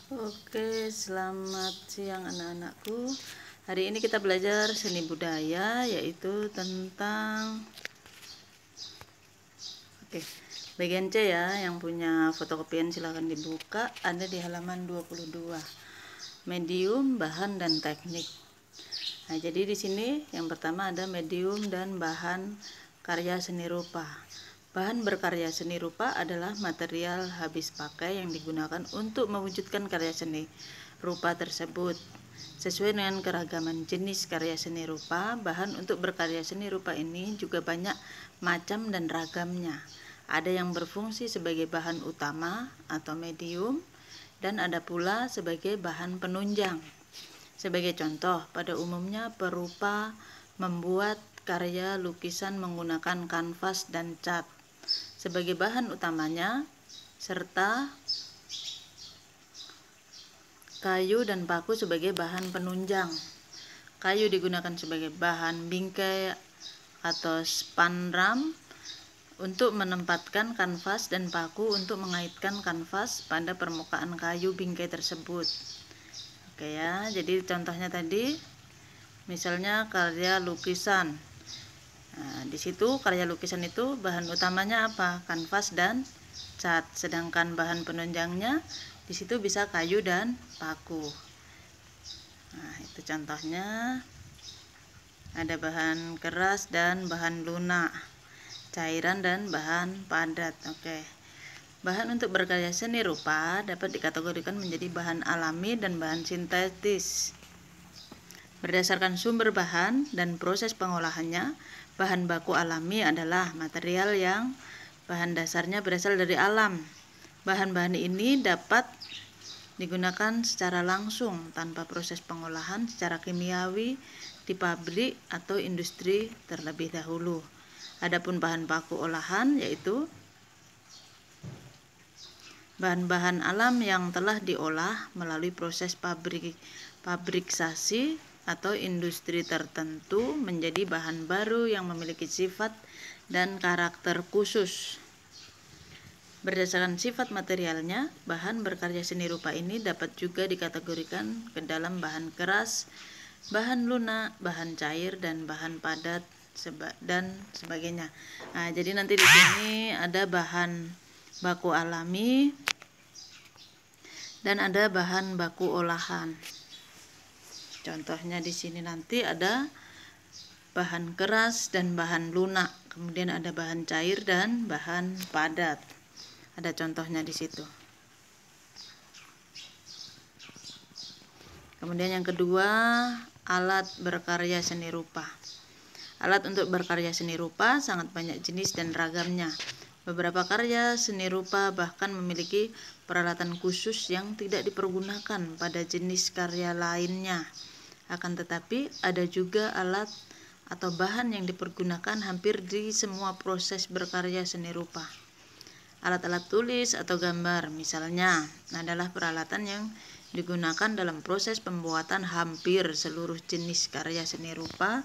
Oke, selamat siang anak-anakku. Hari ini kita belajar seni budaya, yaitu tentang bagian C ya. Yang punya fotokopian silahkan dibuka, ada di halaman 22. Medium, bahan, dan teknik. Nah, jadi di sini yang pertama ada medium dan bahan karya seni rupa. Bahan berkarya seni rupa adalah material habis pakai yang digunakan untuk mewujudkan karya seni rupa tersebut. Sesuai dengan keragaman jenis karya seni rupa, bahan untuk berkarya seni rupa ini juga banyak macam dan ragamnya. Ada yang berfungsi sebagai bahan utama atau medium, dan ada pula sebagai bahan penunjang. Sebagai contoh, pada umumnya perupa membuat karya lukisan menggunakan kanvas dan cat sebagai bahan utamanya, serta kayu dan paku sebagai bahan penunjang. Kayu digunakan sebagai bahan bingkai atau spanram untuk menempatkan kanvas dan paku untuk mengaitkan kanvas pada permukaan kayu bingkai tersebut. Oke ya, jadi contohnya tadi misalnya karya lukisan. Nah, di situ karya lukisan itu bahan utamanya apa? Kanvas dan cat. Sedangkan bahan penunjangnya di situ bisa kayu dan paku. Nah, itu contohnya. Ada bahan keras dan bahan lunak, cairan dan bahan padat. Oke. Bahan untuk berkarya seni rupa dapat dikategorikan menjadi bahan alami dan bahan sintetis. Berdasarkan sumber bahan dan proses pengolahannya, bahan baku alami adalah material yang bahan dasarnya berasal dari alam. Bahan-bahan ini dapat digunakan secara langsung tanpa proses pengolahan secara kimiawi di pabrik atau industri terlebih dahulu. Adapun bahan baku olahan yaitu bahan-bahan alam yang telah diolah melalui proses pabriksasi atau industri tertentu menjadi bahan baru yang memiliki sifat dan karakter khusus. Berdasarkan sifat materialnya, bahan berkarya seni rupa ini dapat juga dikategorikan ke dalam bahan keras, bahan lunak, bahan cair, dan bahan padat dan sebagainya. Nah, jadi nanti di sini ada bahan baku alami dan ada bahan baku olahan. Contohnya di sini nanti ada bahan keras dan bahan lunak, kemudian ada bahan cair dan bahan padat. Ada contohnya di situ. Kemudian yang kedua, alat berkarya seni rupa. Alat untuk berkarya seni rupa sangat banyak jenis dan ragamnya. Beberapa karya seni rupa bahkan memiliki peralatan khusus yang tidak dipergunakan pada jenis karya lainnya. Akan tetapi ada juga alat atau bahan yang dipergunakan hampir di semua proses berkarya seni rupa. Alat-alat tulis atau gambar misalnya adalah peralatan yang digunakan dalam proses pembuatan hampir seluruh jenis karya seni rupa,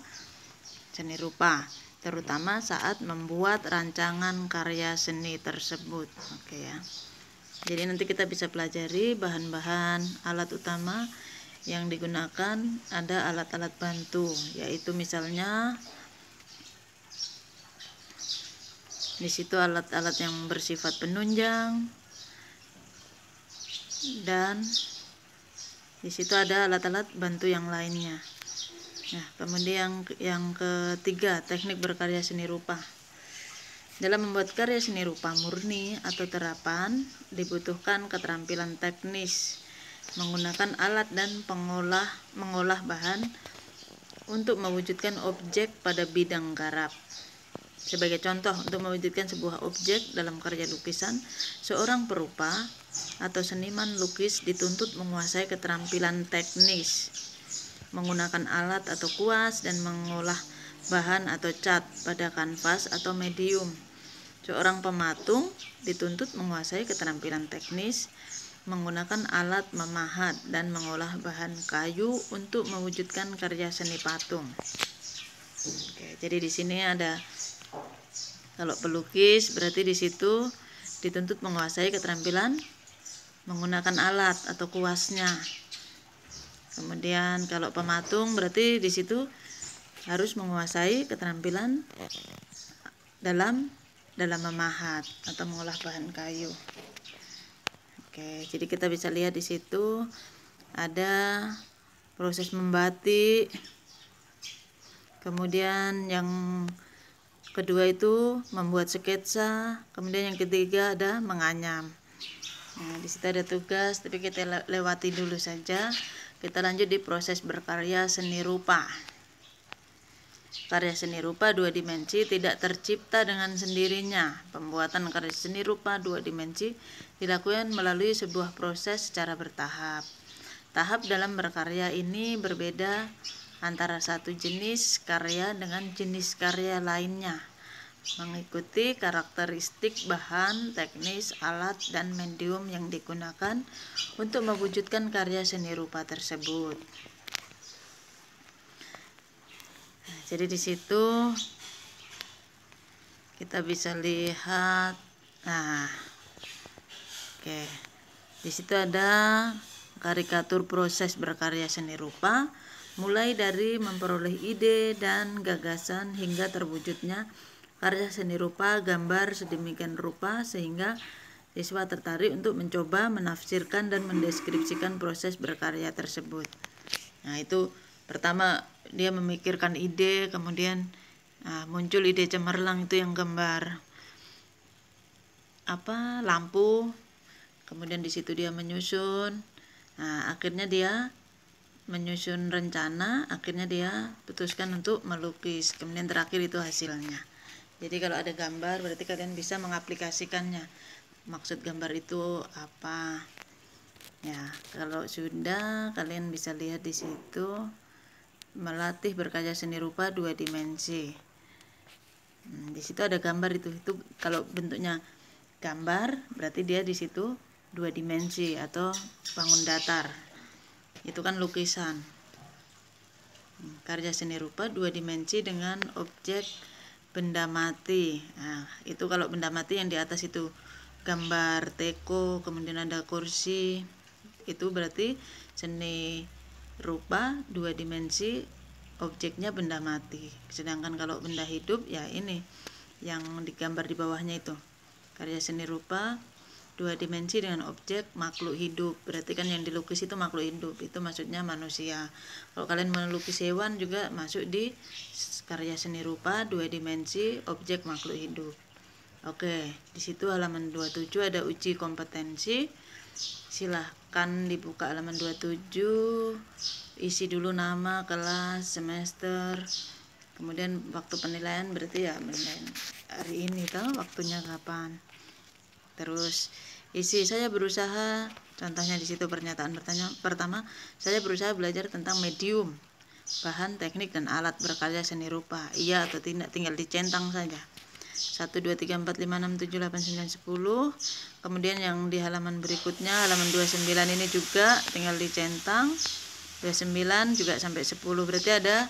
terutama saat membuat rancangan karya seni tersebut. Oke ya. Jadi nanti kita bisa pelajari bahan-bahan alat utama yang digunakan. Ada alat-alat bantu, yaitu misalnya di situ alat-alat yang bersifat penunjang, dan di situ ada alat-alat bantu yang lainnya. Nah, kemudian yang ketiga, teknik berkarya seni rupa. Dalam membuat karya seni rupa murni atau terapan dibutuhkan keterampilan teknis menggunakan alat dan mengolah bahan untuk mewujudkan objek pada bidang garap. Sebagai contoh, untuk mewujudkan sebuah objek dalam karya lukisan, seorang perupa atau seniman lukis dituntut menguasai keterampilan teknis, menggunakan alat atau kuas, dan mengolah bahan atau cat pada kanvas atau medium. Seorang pematung dituntut menguasai keterampilan teknis, menggunakan alat memahat dan mengolah bahan kayu untuk mewujudkan karya seni patung. Oke, jadi di sini ada, kalau pelukis berarti di situ dituntut menguasai keterampilan menggunakan alat atau kuasnya. Kemudian kalau pematung berarti di situ harus menguasai keterampilan dalam memahat atau mengolah bahan kayu. Oke, jadi kita bisa lihat di situ ada proses membatik. Kemudian yang kedua itu membuat sketsa, kemudian yang ketiga ada menganyam. Nah, di situ ada tugas, tapi kita lewati dulu saja. Kita lanjut di proses berkarya seni rupa. Karya seni rupa dua dimensi tidak tercipta dengan sendirinya. Pembuatan karya seni rupa dua dimensi dilakukan melalui sebuah proses secara bertahap. Tahap dalam berkarya ini berbeda antara satu jenis karya dengan jenis karya lainnya, mengikuti karakteristik bahan, teknis, alat, dan medium yang digunakan untuk mewujudkan karya seni rupa tersebut. Nah, jadi di situ kita bisa lihat, nah, oke, di situ ada karikatur proses berkarya seni rupa, mulai dari memperoleh ide dan gagasan hingga terwujudnya karya seni rupa gambar sedemikian rupa sehingga siswa tertarik untuk mencoba menafsirkan dan mendeskripsikan proses berkarya tersebut. Nah, itu pertama dia memikirkan ide, kemudian muncul ide cemerlang itu yang gambar lampu, kemudian di situ dia menyusun. Nah, akhirnya dia menyusun rencana, akhirnya dia putuskan untuk melukis, kemudian terakhir itu hasilnya. Jadi kalau ada gambar berarti kalian bisa mengaplikasikannya. Maksud gambar itu apa? Ya, kalau sudah kalian bisa lihat di situ melatih berkarya seni rupa dua dimensi. Di situ ada gambar itu kalau bentuknya gambar berarti dia di situ dua dimensi atau bangun datar. Itu kan lukisan. Karya seni rupa dua dimensi dengan objek benda mati. Nah, itu kalau benda mati yang di atas itu gambar teko, kemudian ada kursi, itu berarti seni rupa dua dimensi, objeknya benda mati. Sedangkan kalau benda hidup ya ini yang digambar di bawahnya itu karya seni rupa dua dimensi dengan objek makhluk hidup. Berarti kan yang dilukis itu makhluk hidup, itu maksudnya manusia. Kalau kalian melukis hewan juga masuk di karya seni rupa dua dimensi objek makhluk hidup. Oke, di situ halaman 27 ada uji kompetensi. Silahkan dibuka halaman 27, isi dulu nama, kelas, semester, kemudian waktu penilaian berarti ya penilaian hari ini tahu waktunya kapan. Terus isi saya berusaha, contohnya di situ pernyataan pertama, saya berusaha belajar tentang medium, bahan, teknik, dan alat berkarya seni rupa. Iya atau tidak, tinggal dicentang saja. 1, 2, 3, 4, 5, 6, 7, 8, 9, 10. Kemudian yang di halaman berikutnya, halaman 29 ini juga tinggal dicentang. 29 juga sampai 10. Berarti ada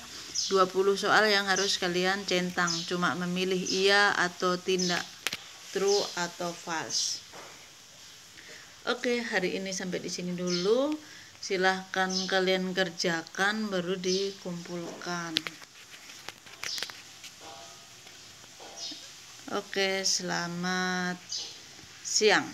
20 soal yang harus kalian centang. Cuma memilih iya atau tidak, true atau false. Oke, hari ini sampai di sini dulu. Silahkan kalian kerjakan baru dikumpulkan. Oke, selamat siang.